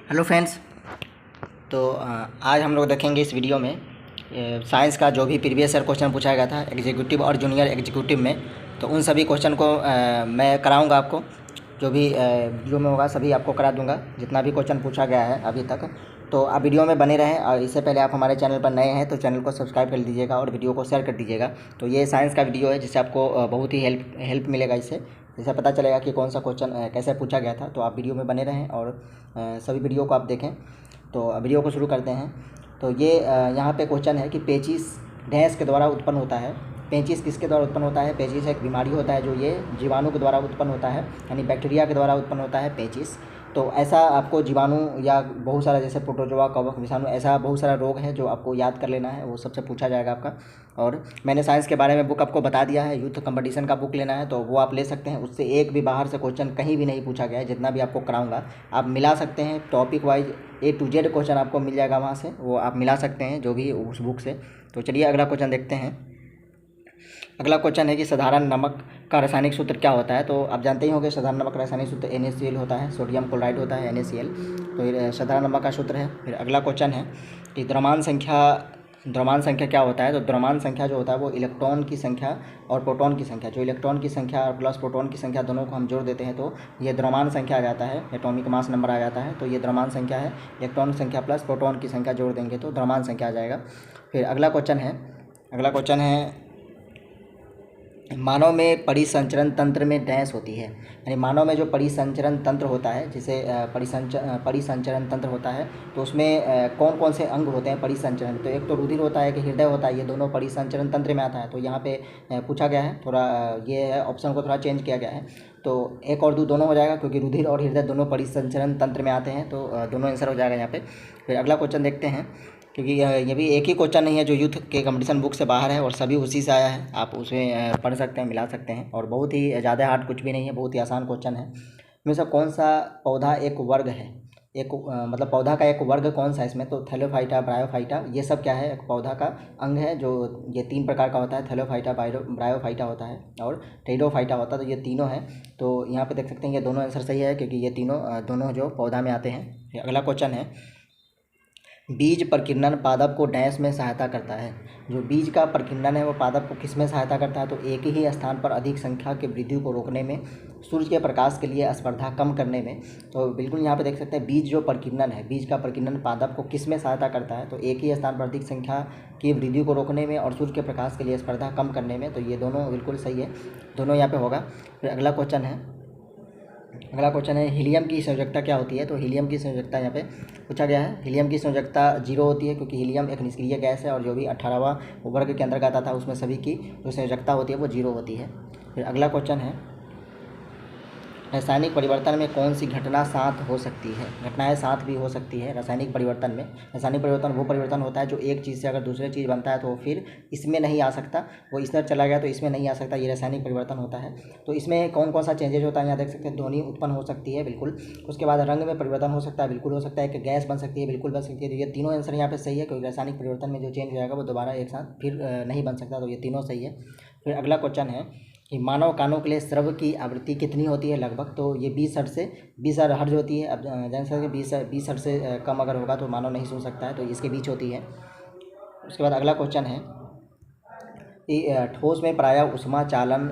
Hello friends. तो आज हम लोग देखेंगे इस वीडियो में साइंस का जो भी प्रीवियस ईयर क्वेश्चन पूछा गया था एग्जीक्यूटिव और जूनियर एग्जीक्यूटिव में, तो उन सभी क्वेश्चन को मैं कराऊंगा आपको। जो भी वीडियो में होगा सभी आपको करा दूंगा, जितना भी क्वेश्चन पूछा गया है अभी तक। तो आप वीडियो में बने रहें, और इससे पहले आप हमारे चैनल पर नए हैं तो चैनल को सब्सक्राइब कर दीजिएगा और वीडियो को शेयर कर दीजिएगा। तो ये साइंस का वीडियो है जिससे आपको बहुत ही हेल्प मिलेगा। इससे जैसे पता चलेगा कि कौन सा क्वेश्चन कैसे पूछा गया था। तो आप वीडियो में बने रहें और सभी वीडियो को आप देखें। तो वीडियो को शुरू करते हैं। तो ये यहाँ पे क्वेश्चन है कि पेचिस भैंस के द्वारा उत्पन्न होता है। पेचिस किसके द्वारा उत्पन्न होता है? पेचिस एक बीमारी होता है जो ये जीवाणु के द्वारा उत्पन्न होता है, यानी बैक्टीरिया के द्वारा उत्पन्न होता है पेचिस। तो ऐसा आपको जीवाणु या बहुत सारा जैसे प्रोटोजोआ, कवक, विषाणु, ऐसा बहुत सारा रोग है जो आपको याद कर लेना है, वो सबसे पूछा जाएगा आपका। और मैंने साइंस के बारे में बुक आपको बता दिया है। यूथ कंपटीशन का बुक लेना है तो वो आप ले सकते हैं, उससे एक भी बाहर से क्वेश्चन कहीं भी नहीं पूछा गया है। जितना भी आपको कराऊंगा आप मिला सकते हैं, topic wise A to Z question आपको मिल जाएगा वहाँ से, वो आप मिला सकते हैं जो भी उस बुक से। तो चलिए अगला क्वेश्चन देखते हैं। अगला क्वेश्चन है कि साधारण नमक का रासायनिक सूत्र क्या होता है? तो आप जानते ही होंगे साधारण नमक का रासायनिक सूत्र NaCl होता है, सोडियम क्लोराइड होता है NaCl। तो ये साधारण नमक का सूत्र है। फिर अगला क्वेश्चन है कि द्रव्यमान संख्या क्या होता है? तो द्रव्यमान संख्या जो होता है वो इलेक्ट्रॉन की संख्या और प्रोटॉन की संख्या, जो इलेक्ट्रॉन की संख्या और प्लस प्रोटॉन की संख्या दोनों को हम जोड़ देते हैं तो ये द्रव्यमान संख्या आ जाता है, एटॉमिक मास नंबर आ जाता है। तो ये द्रव्यमान संख्या है, इलेक्ट्रॉन संख्या प्लस प्रोटॉन की संख्या जोड़ देंगे तो द्रव्यमान संख्या आ जाएगा। फिर अगला क्वेश्चन है मानव में परिसंचरण तंत्र में डैश होती है। यानी मानव में जो परिसंचरण तंत्र होता है, जिसे परिसंचरण तंत्र होता है, तो उसमें कौन कौन से अंग होते हैं परिसंचरण? तो एक तो रुधिर होता है, एक हृदय होता है, ये दोनों परिसंचरण तंत्र में आता है। तो यहाँ पे पूछा गया है थोड़ा, ये ऑप्शन को थोड़ा चेंज किया गया है। तो एक और दो दोनों हो जाएगा, क्योंकि रुधिर और हृदय दोनों परिसंचरण तंत्र में आते हैं, तो दोनों आंसर हो जाएगा यहाँ पे। फिर अगला क्वेश्चन देखते हैं, क्योंकि ये भी एक ही क्वेश्चन नहीं है जो यूथ के कंपटीशन बुक से बाहर है, और सभी उसी से आया है। आप उसमें पढ़ सकते हैं, मिला सकते हैं, और बहुत ही ज़्यादा हार्ड कुछ भी नहीं है, बहुत ही आसान क्वेश्चन है। इसमें से कौन सा पौधा एक वर्ग है? मतलब पौधा का एक वर्ग कौन सा है इसमें? तो थैलोफाइटा, ब्रायोफाइटा, ये सब क्या है? एक पौधा का अंग है जो ये 3 प्रकार का होता है। थैलोफाइटा, ब्रायोफाइटा होता है और टेरिडोफाइटा होता है। तो ये तीनों हैं। तो यहाँ पे देख सकते हैं ये दोनों आंसर सही है, क्योंकि ये दोनों जो पौधा में आते हैं। अगला क्वेश्चन है बीज प्रकीर्णन पादप को डैश में सहायता करता है। जो बीज का प्रकीर्णन है वो पादप को किस में सहायता करता है? तो एक ही स्थान पर अधिक संख्या के वृद्धि को रोकने में, सूर्य के प्रकाश के लिए स्पर्धा कम करने में। तो बिल्कुल यहाँ पे देख सकते हैं बीज जो प्रकीर्णन है, बीज का प्रकीर्णन पादप को किस में सहायता करता है? तो एक ही स्थान पर अधिक संख्या की वृद्धि को रोकने में और सूर्य के प्रकाश के लिए स्पर्धा कम करने में। तो ये दोनों बिल्कुल सही है, दोनों यहाँ पे होगा। फिर अगला क्वेश्चन है हीलियम की संयोजकता क्या होती है? तो हीलियम की संयोजकता यहाँ पे पूछा गया है। हीलियम की संयोजकता 0 होती है, क्योंकि हीलियम एक निष्क्रिय गैस है, और जो भी 18वां वर्ग के अंतर्गत आता है उसमें सभी की जो संयोजकता होती है वो 0 होती है। फिर अगला क्वेश्चन है रासायनिक परिवर्तन में कौन सी घटना साथ हो सकती है? घटनाएं साथ भी हो सकती है रासायनिक परिवर्तन में। रासायनिक परिवर्तन वो परिवर्तन होता है जो एक चीज़ से अगर दूसरी चीज़ बनता है तो फिर इसमें नहीं आ सकता, वो इस तरह चला गया तो इसमें नहीं आ सकता, ये रासायनिक परिवर्तन होता है। तो इसमें कौन कौन सा चेंजेज होता है यहाँ देख सकते हैं। ध्वनि उत्पन्न हो सकती है, बिल्कुल। उसके बाद रंग में परिवर्तन हो सकता है, बिल्कुल हो सकता है। एक गैस बन सकती है, बिल्कुल बन सकती है। तो ये तीनों आंसर यहाँ पे सही है, क्योंकि रासायनिक परिवर्तन में जो चेंज हो जाएगा वो दोबारा एक साथ फिर नहीं बन सकता। तो ये तीनों सही है। फिर अगला क्वेश्चन है कि मानव कानों के लिए श्रव्य की आवृत्ति कितनी होती है लगभग? तो ये 20 हर्ट्ज होती है। अब जान सकते 20 हर्ट्ज से कम अगर होगा तो मानव नहीं सुन सकता है, तो इसके बीच होती है। उसके बाद अगला क्वेश्चन है कि ठोस में प्रायः ऊष्मा चालन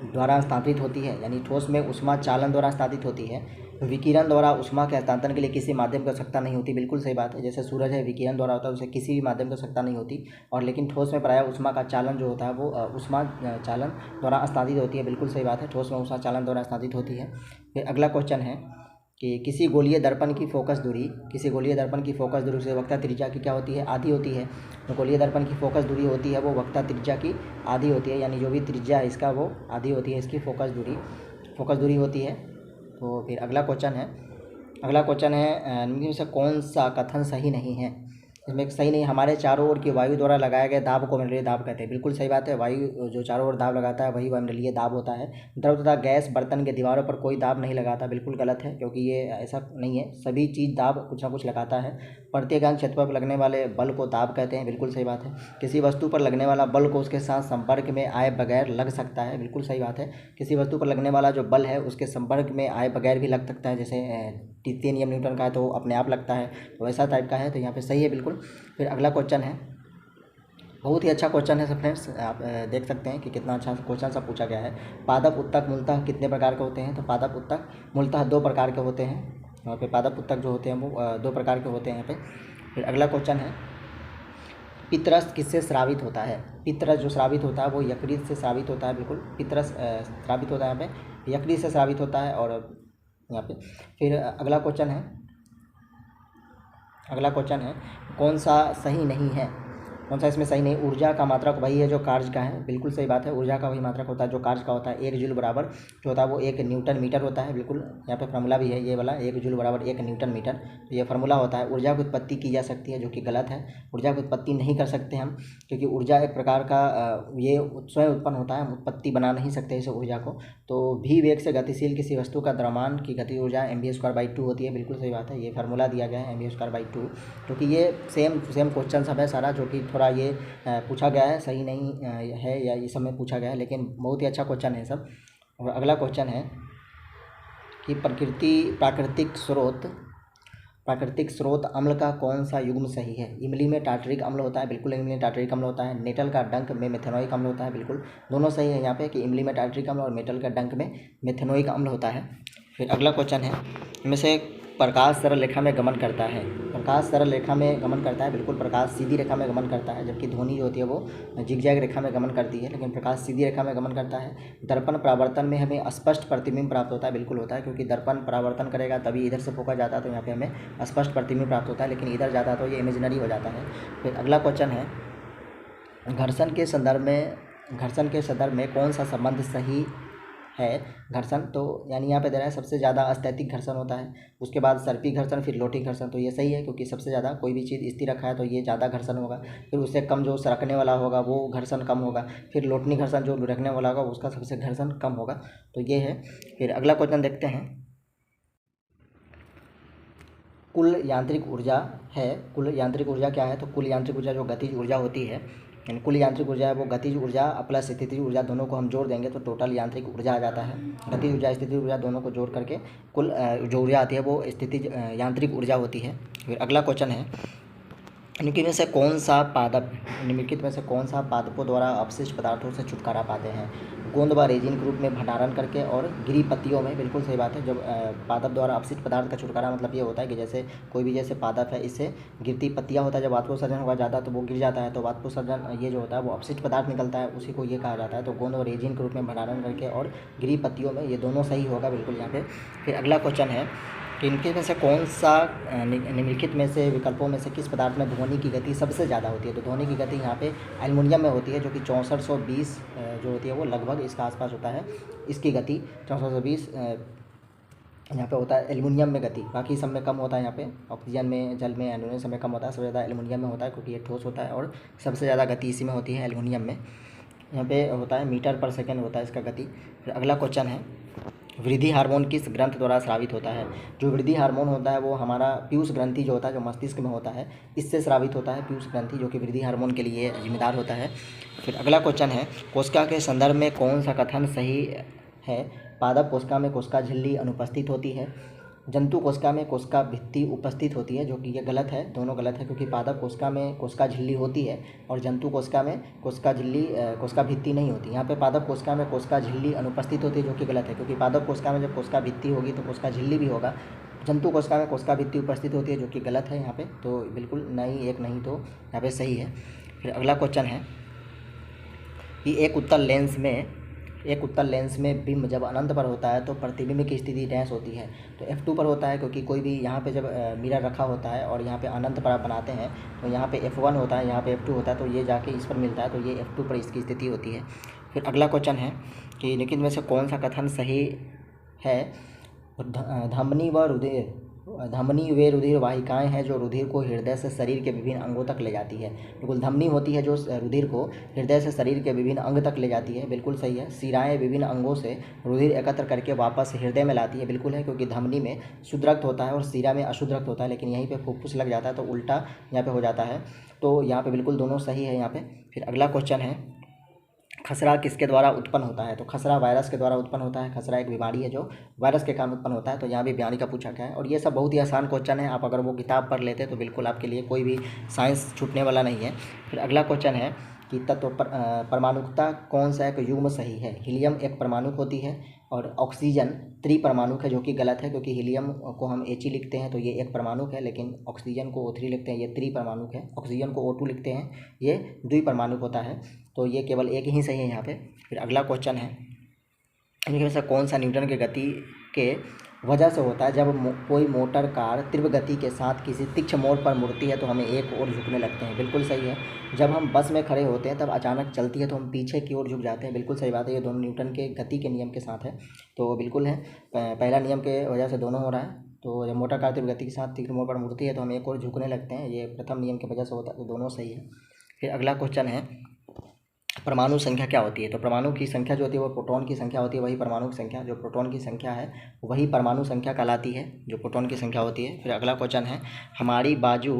द्वारा हस्तांतरित होती है, यानी ठोस में ऊष्मा चालन द्वारा हस्तांतरित होती है। विकिरण द्वारा ऊष्मा के हस्तांतरण के लिए किसी माध्यम की आवश्यकता नहीं होती, बिल्कुल सही बात है। जैसे सूरज है, विकिरण द्वारा होता है, उसे किसी भी माध्यम की आवश्यकता नहीं होती। और लेकिन ठोस में प्रायः ऊष्मा का चालन जो होता है वो ऊष्मा चालन द्वारा हस्तांतरित होती है, बिल्कुल सही बात है। ठोस में ऊष्मा चालन द्वारा हस्तांतरित होती है। फिर अगला क्वेश्चन है कि किसी गोलीय दर्पण की फोकस दूरी से वक्ता त्रिज्या की क्या होती है? आधी होती है। तो गोलीय दर्पण की फोकस दूरी होती है वो वक्ता त्रिज्या की आधी होती है, यानी जो भी त्रिज्या है इसका वो आधी होती है, इसकी फोकस दूरी होती है। तो फिर अगला क्वेश्चन है निम्न में से कौन सा कथन सही नहीं है? इसमें एक सही नहीं, हमारे चारों ओर की वायु द्वारा लगाए गए दाब को वायुमंडलीय दाब कहते हैं, बिल्कुल सही बात है। वायु जो चारों ओर दाब लगाता है वही वायुमंडलीय दाब होता है। द्रव तथा गैस बर्तन के दीवारों पर कोई दाब नहीं लगाता, बिल्कुल गलत है, क्योंकि ये ऐसा नहीं है। सभी चीज़ दाब कुछ ना कुछ लगाता है। प्रत्येक अंग क्षेत्र पर लगने वाले बल को दाब कहते हैं, बिल्कुल सही बात है। किसी वस्तु पर लगने वाला बल को उसके साथ संपर्क में आए बगैर लग सकता है, बिल्कुल सही बात है। किसी वस्तु पर लगने वाला जो बल है उसके संपर्क में आए बगैर भी लग सकता है, जैसे तृतीय नियम न्यूटन का है तो वो अपने आप लगता है, तो वैसा टाइप का है, तो यहाँ पे सही है बिल्कुल। फिर अगला क्वेश्चन है, बहुत ही अच्छा क्वेश्चन है सब फ्रेंड्स, आप देख सकते हैं कि कितना अच्छा क्वेश्चन सब पूछा गया है। पादप उत्तक मूलतः कितने प्रकार के होते हैं? तो पादप उत्तक मूलतः 2 प्रकार के होते हैं। यहाँ पे पादप उत्तक जो होते हैं वो 2 प्रकार के होते हैं यहाँ पे। फिर अगला क्वेश्चन है, पितरस किससे स्रावित होता है? पितरस जो स्रावित होता है वो यकृत से स्रावित होता है, बिल्कुल पितरस स्रावित होता है यहाँ पे, यकृत से स्रावित होता है। और यहाँ पे फिर अगला क्वेश्चन है, कौन सा सही नहीं है? कौन सा इसमें सही नहीं? ऊर्जा का मात्रक वही है जो कार्य का है, बिल्कुल सही बात है। ऊर्जा का वही मात्रक होता है जो कार्य का होता है। 1 जूल बराबर जो होता है वो 1 न्यूटन मीटर होता है, बिल्कुल यहाँ पे फार्मूला भी है ये वाला, 1 जूल बराबर 1 न्यूटन मीटर, तो ये फार्मूला होता है। ऊर्जा की उत्पत्ति की जा सकती है, जो कि गलत है। ऊर्जा की उत्पत्ति नहीं कर सकते हम, क्योंकि ऊर्जा एक प्रकार का ये स्वयं उत्पन्न होता है, हम उत्पत्ति बना नहीं सकते इस ऊर्जा को। तो भी वेग से गतिशील किसी वस्तु का द्रव्यमान की गति ऊर्जा mv²/2 होती है, बिल्कुल सही बात है। ये फार्मूला दिया गया है mv²/2, क्योंकि ये सेम क्वेश्चन सब है सारा, जो कि थोड़ा ये पूछा गया है, सही नहीं है या ये सब में पूछा गया है, लेकिन बहुत ही अच्छा क्वेश्चन है सब। और अगला क्वेश्चन है कि प्राकृतिक स्रोत अम्ल का कौन सा युग्म सही है? इमली में टार्टरिक अम्ल होता है, बिल्कुल इमली में टार्टरिक अम्ल होता है। नेटल का डंक में मेथेनोइक अम्ल होता है, बिल्कुल दोनों सही है यहाँ पे कि इमली में टार्टरिक अम्ल और मेटल का डंक में मेथेनोइक अम्ल होता है। फिर अगला क्वेश्चन है, इनमें से प्रकाश सरल रेखा में गमन करता है? प्रकाश सरल रेखा में गमन करता है, बिल्कुल प्रकाश सीधी रेखा में गमन करता है, जबकि ध्वनि जो होती है वो जिगजैग रेखा में गमन करती है, लेकिन प्रकाश सीधी रेखा में गमन करता है। दर्पण परावर्तन में हमें स्पष्ट प्रतिबिंब प्राप्त होता है, बिल्कुल होता है, क्योंकि दर्पण परावर्तन करेगा तभी इधर से फोकस जाता है, तो यहाँ पे हमें स्पष्ट प्रतिबिंब प्राप्त होता है, लेकिन इधर जाता है तो ये इमेजिनरी हो जाता है। फिर अगला क्वेश्चन है, घर्षण के संदर्भ में कौन सा संबंध सही है? घर्षण तो यानी यहाँ पे दे रहा है सबसे ज़्यादा स्थैतिक घर्षण होता है, उसके बाद सर्पी घर्षण, फिर लोटी घर्षण, तो ये सही है, क्योंकि सबसे ज़्यादा कोई भी चीज़ स्थिर रखा है तो ये ज़्यादा घर्षण होगा। फिर उससे कम जो सरकने वाला होगा वो घर्षण कम होगा। फिर लोटनी घर्षण जो रखने वाला होगा उसका सबसे घर्षण कम होगा, तो ये है। फिर अगला क्वेश्चन देखते हैं, कुल यांत्रिक ऊर्जा है। कुल यांत्रिक ऊर्जा क्या है? तो कुल यांत्रिक ऊर्जा जो गतिज ऊर्जा होती है, यानी कुल यांत्रिक ऊर्जा है वो गतिज ऊर्जा प्लस स्थितिज ऊर्जा दोनों को हम जोड़ देंगे तो टोटल यांत्रिक ऊर्जा आ जाता है। गतिज ऊर्जा स्थितिज ऊर्जा दोनों को जोड़ करके कुल जो ऊर्जा आती है वो स्थितिज यांत्रिक ऊर्जा होती है। फिर अगला क्वेश्चन है, निम्नलिखित में से कौन सा पादपों द्वारा अपशिष्ट पदार्थों से छुटकारा पाते हैं? गोंद व रेजिन के रूप में भंडारण करके और गिरी पत्तियों में, बिल्कुल सही बात है। जब पादप द्वारा अपशिष्ट पदार्थ का छुटकारा मतलब ये होता है कि जैसे कोई भी जैसे पादप है, इससे गिरती पत्तियाँ होता है, जब वाष्पोत्सर्जन होगा ज़्यादा तो वो गिर जाता है, तो वाष्पोत्सर्जन ये जो होता है वो अपशिष्ट पदार्थ निकलता है, उसी को ये कहा जाता है। तो गोंद और रेजिन के रूप में भंडारण करके और गिरी पत्तियों में, ये दोनों सही होगा बिल्कुल यहाँ पे। फिर अगला क्वेश्चन है कि इनके में से कौन सा निम्नलिखित में से विकल्पों में से किस पदार्थ में ध्वनि की गति सबसे ज़्यादा होती है? तो ध्वनि की गति यहाँ पे एल्युमिनियम में होती है, जो कि 6420 जो होती है वो लगभग इसका आसपास होता है। इसकी गति 6420 यहाँ पे होता है एल्युमिनियम में गति, बाकी सब में कम होता है। यहाँ पे ऑक्सीजन में, जल में, एल्युमिनियम सब में कम होता है, सबसे ज़्यादा एल्युमिनियम में होता है, क्योंकि ये ठोस होता है और सबसे ज़्यादा गति इसी में होती है एल्युमिनियम में। यहाँ पे होता है मीटर पर सेकेंड होता है इसका गति। फिर अगला क्वेश्चन है, वृद्धि हार्मोन किस ग्रंथ द्वारा स्रावित होता है? जो वृद्धि हार्मोन होता है वो हमारा पीयूष ग्रंथि जो होता है, जो मस्तिष्क में होता है, इससे स्रावित होता है पीयूष ग्रंथि, जो कि वृद्धि हार्मोन के लिए जिम्मेदार होता है। फिर अगला क्वेश्चन है, कोशिका के संदर्भ में कौन सा कथन सही है? पादप कोशिका में कोशिका झिल्ली अनुपस्थित होती है, जंतु कोशिका में कोशिका भित्ति उपस्थित होती है, जो कि ये गलत है, दोनों गलत है, क्योंकि पादप कोशिका में कोशिका झिल्ली होती है और जंतु कोशिका में कोशिका भित्ति नहीं होती। यहाँ पे पादप कोशिका में कोशिका झिल्ली अनुपस्थित होती है, जो कि गलत है, क्योंकि पादप कोशिका में जब कोशिका भित्ति होगी तो कोशिका झिल्ली भी होगा। जंतु कोशिका में कोशिका भित्ति उपस्थित होती है, जो कि गलत है यहाँ पे, तो बिल्कुल नहीं, एक नहीं तो यहाँ पे सही है। फिर अगला क्वेश्चन है कि एक उत्तल लेंस में बिंब जब अनंत पर होता है तो प्रतिबिंब की स्थिति डैश होती है? तो F2 पर होता है, क्योंकि कोई भी यहाँ पे जब मिरर रखा होता है और यहाँ पे अनंत पर आप बनाते हैं तो यहाँ पे F1 होता है, यहाँ पे F2 होता है, तो ये जाके इस पर मिलता है, तो ये F2 पर इसकी स्थिति होती है। फिर अगला क्वेश्चन है कि निम्नलिखित में से कौन सा कथन सही है? धमनी वे रुधिर वाहिकाएं हैं जो रुधिर को हृदय से शरीर के विभिन्न अंगों तक ले जाती है। बिल्कुल, धमनी होती है जो रुधिर को हृदय से शरीर के विभिन्न अंग तक ले जाती है, बिल्कुल सही है। शिराएं विभिन्न अंगों से रुधिर एकत्र करके वापस हृदय में लाती है, बिल्कुल है, क्योंकि धमनी में शुद्ध रक्त होता है और शिरा में अशुद्ध रक्त होता है, लेकिन यहीं पे फुफ्फुस लग जाता है तो उल्टा यहाँ पे हो जाता है, तो यहाँ पे बिल्कुल दोनों सही है यहाँ पे। फिर अगला क्वेश्चन है, खसरा किसके द्वारा उत्पन्न होता है? तो खसरा वायरस के द्वारा उत्पन्न होता है। खसरा एक बीमारी है जो वायरस के कारण उत्पन्न होता है। तो यहाँ भी बयानी का पूछा गया है और ये सब बहुत ही आसान क्वेश्चन है। आप अगर वो किताब पढ़ लेते तो बिल्कुल आपके लिए कोई भी साइंस छूटने वाला नहीं है। फिर अगला क्वेश्चन है कि तत्व परमाणुकता कौन सा एक युग्म सही है? हीलियम एक परमाणुक होती है और ऑक्सीजन त्रिपरमाणुक है, जो कि गलत है, क्योंकि हीलियम को हम He लिखते हैं तो ये एक परमाणुक है, लेकिन ऑक्सीजन को O3 लिखते हैं, ये त्रिपरमाणुक है। ऑक्सीजन को O2 लिखते हैं, ये द्विपरमाणुक होता है। तो ये केवल एक ही सही है यहाँ पे। फिर अगला क्वेश्चन है इनमें में से कौन सा न्यूटन के गति के वजह से होता है? जब कोई मोटर कार तीव्र गति के साथ किसी तीक्ष्ण मोड़ पर मुड़ती है तो हमें एक ओर झुकने लगते हैं। बिल्कुल सही है। जब हम बस में खड़े होते हैं तब अचानक चलती है तो हम पीछे की ओर झुक जाते हैं। बिल्कुल सही बात है। ये दोनों न्यूटन के गति के नियम के साथ है, तो बिल्कुल है। पहला नियम के वजह से दोनों हो रहा है। तो जब मोटर कार तीव्र गति के साथ तीक्ष्ण मोड़ पर मुड़ती है तो हम एक ओर झुकने लगते हैं, ये प्रथम नियम की वजह से होता है, तो दोनों सही है। फिर अगला क्वेश्चन है परमाणु संख्या क्या होती है? तो परमाणु की संख्या जो होती है वो प्रोटॉन की संख्या होती है, वही परमाणु की संख्या। जो प्रोटॉन की संख्या है वही परमाणु संख्या कहलाती है, जो प्रोटॉन की संख्या होती है। फिर अगला क्वेश्चन है हमारी बाजू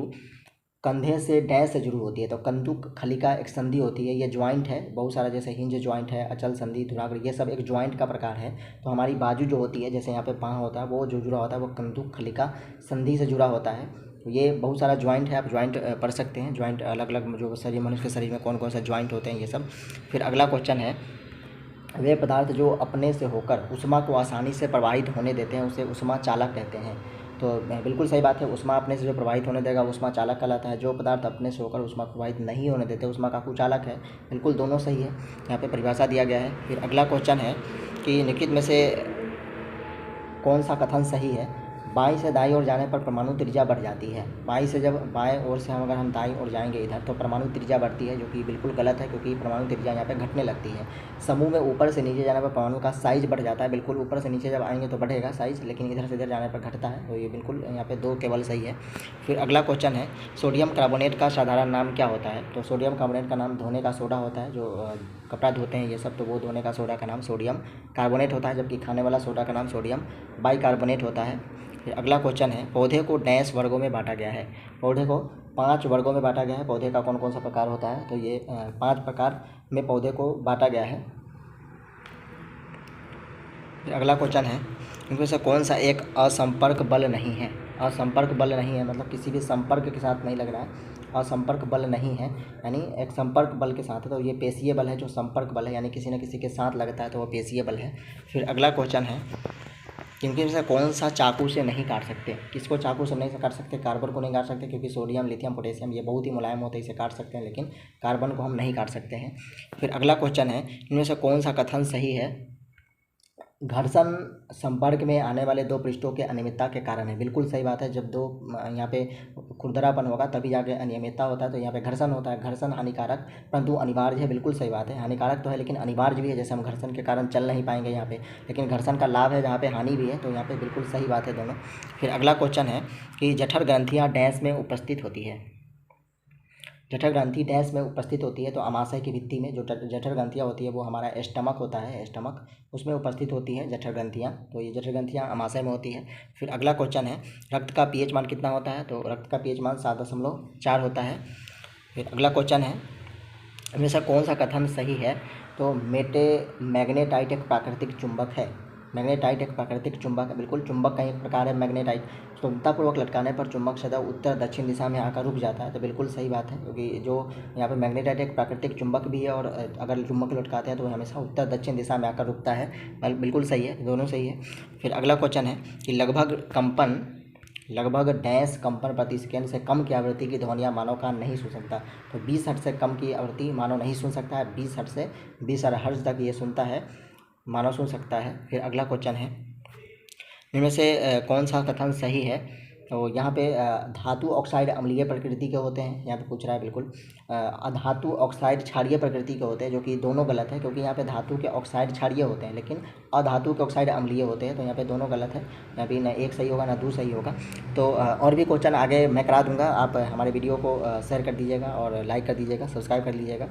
कंधे से डैश से जुड़ी होती है? तो कंदुक खलिका एक संधि होती है, ये ज्वाइंट है बहुत सारा, जैसे हिंज ज्वाइंट है, अचल संधि, धुराग्र, ये सब एक ज्वाइंट का प्रकार है। तो हमारी बाजू जो होती है, जैसे यहाँ पे पाँव होता है, वो जो जुड़ा होता है वो कंदुक खलिका संधि से जुड़ा होता है। तो ये बहुत सारा ज्वाइंट है, आप ज्वाइंट पढ़ सकते हैं। ज्वाइंट अलग अलग जो शरीर, मनुष्य के शरीर में कौन कौन सा ज्वाइंट होते हैं, ये सब। फिर अगला क्वेश्चन है वे पदार्थ जो अपने से होकर उष्मा को आसानी से प्रवाहित होने देते हैं उसे उष्मा चालक कहते हैं? तो बिल्कुल सही बात है। उष्मा अपने से जो प्रवाहित होने देगा उष्मा चालक कहलाता है। जो पदार्थ अपने से होकर उष्मा प्रवाहित नहीं होने देते उष्मा का कुचालक है। बिल्कुल दोनों सही है, यहाँ पे परिभाषा दिया गया है। फिर अगला क्वेश्चन है कि निम्नलिखित में से कौन सा कथन सही है? बाईं से दाईं ओर जाने पर परमाणु त्रिज्या बढ़ जाती है। बाईं से जब बाएं ओर से अगर हम दाईं ओर जाएंगे इधर तो परमाणु त्रिज्या बढ़ती है, जो कि बिल्कुल गलत है, क्योंकि परमाणु त्रिज्या यहाँ पे घटने लगती है। समूह में ऊपर से नीचे जाने पर परमाणु का साइज बढ़ जाता है। बिल्कुल ऊपर से नीचे जब आएंगे तो बढ़ेगा साइज, लेकिन इधर से इधर जाने पर घटता है। तो ये बिल्कुल यहाँ पे दो केवल सही है। फिर अगला क्वेश्चन है सोडियम कार्बोनेट का साधारण नाम क्या होता है? तो सोडियम कार्बोनेट का नाम धोने का सोडा होता है। जो कपड़ा धोते हैं ये सब, तो वो धोने का सोडा का नाम सोडियम कार्बोनेट होता है, जबकि खाने वाला सोडा का नाम सोडियम बाइकार्बोनेट होता है। फिर अगला क्वेश्चन है पौधे को डैश वर्गों में बांटा गया है? पौधे को 5 वर्गों में बांटा गया है। पौधे का कौन कौन सा प्रकार होता है? तो ये 5 प्रकार में पौधे को बांटा गया है। फिर अगला क्वेश्चन है इनमें से कौन सा एक असंपर्क बल नहीं है? असंपर्क बल नहीं है मतलब किसी भी संपर्क के साथ नहीं लग रहा है, असंपर्क बल नहीं है, यानी एक संपर्क बल के साथ है। तो ये पेशीय बल है, जो संपर्क बल है यानी किसी न किसी के साथ लगता है तो वो पेशीय बल है। फिर अगला क्वेश्चन है किनके से कौन सा चाकू से नहीं काट सकते? किसको चाकू से नहीं काट सकते? कार्बन को नहीं काट सकते, क्योंकि सोडियम, लिथियम, पोटेशियम ये बहुत ही मुलायम होते हैं, इसे काट सकते हैं, लेकिन कार्बन को हम नहीं काट सकते हैं। फिर अगला क्वेश्चन है इनमें से कौन सा कथन सही है? घर्षण संपर्क में आने वाले दो पृष्ठों के अनियमितता के कारण है। बिल्कुल सही बात है। जब दो यहाँ पे खुरदरापन होगा तभी जाके अनियमितता होता है, तो यहाँ पे घर्षण होता है। घर्षण हानिकारक परंतु अनिवार्य है। बिल्कुल सही बात है, हानिकारक तो है लेकिन अनिवार्य भी है। जैसे हम घर्षण के कारण चल नहीं पाएंगे यहाँ पे, लेकिन घर्षण का लाभ है जहाँ पे हानि भी है, तो यहाँ पे बिल्कुल सही बात है दोनों। फिर अगला क्वेश्चन है कि जठर ग्रंथियाँ डैश में उपस्थित होती है? जठर ग्रंथि डैश में उपस्थित होती है? तो अमाशय की भित्ति में जो जठर ग्रंथियाँ होती है वो हमारा एस्टमक होता है, एस्टमक, उसमें उपस्थित होती है जठर ग्रंथियाँ। तो ये जठर ग्रंथियाँ अमाशय में होती है। फिर अगला क्वेश्चन है रक्त का पीएच मान कितना होता है? तो रक्त का पीएच मान 7.4 होता है। फिर अगला क्वेश्चन है इनमें से कौन सा कथन सही है? तो मैग्नेटाइट एक प्राकृतिक चुंबक है। मैग्नेटाइट एक प्राकृतिक चुंबक है। बिल्कुल चुंबक का एक प्रकार है मैग्नेटाइट। सुगमतापूर्वक लटकाने पर चुंबक सदैव उत्तर दक्षिण दिशा में आकर रुक जाता है। तो बिल्कुल सही बात है, क्योंकि जो यहाँ पे मैग्नेटाइट एक प्राकृतिक चुंबक भी है और अगर चुंबक लटकाते हैं तो हमेशा उत्तर दक्षिण दिशा में आकर रुकता है। बिल्कुल सही है, दोनों सही है। फिर अगला क्वेश्चन है कि लगभग डैश कंपन प्रति सेकेंड से कम की आवृत्ति की ध्वनियाँ मानव कान नहीं सुन सकता। तो 20 हर्ट्ज से कम की आवृत्ति मानव नहीं सुन सकता है। 20 हर्ट्ज से 20 हर्ट्ज तक ये सुनता है, मानव सुन सकता है। फिर अगला क्वेश्चन है इनमें से कौन सा कथन सही है? तो यहाँ पे धातु ऑक्साइड अम्लीय प्रकृति के होते हैं, यहाँ पे पूछ रहा है। बिल्कुल अधातु ऑक्साइड क्षारीय प्रकृति के होते हैं, जो कि दोनों गलत है, क्योंकि यहाँ पे धातु के ऑक्साइड क्षारीय होते हैं लेकिन अधातु के ऑक्साइड अम्लीय होते हैं। तो यहाँ पे दोनों गलत है, यहाँ पे ना एक सही होगा ना दो सही होगा। तो और भी क्वेश्चन आगे मैं करा दूँगा। आप हमारे वीडियो को शेयर कर दीजिएगा और लाइक कर दीजिएगा, सब्सक्राइब कर लीजिएगा।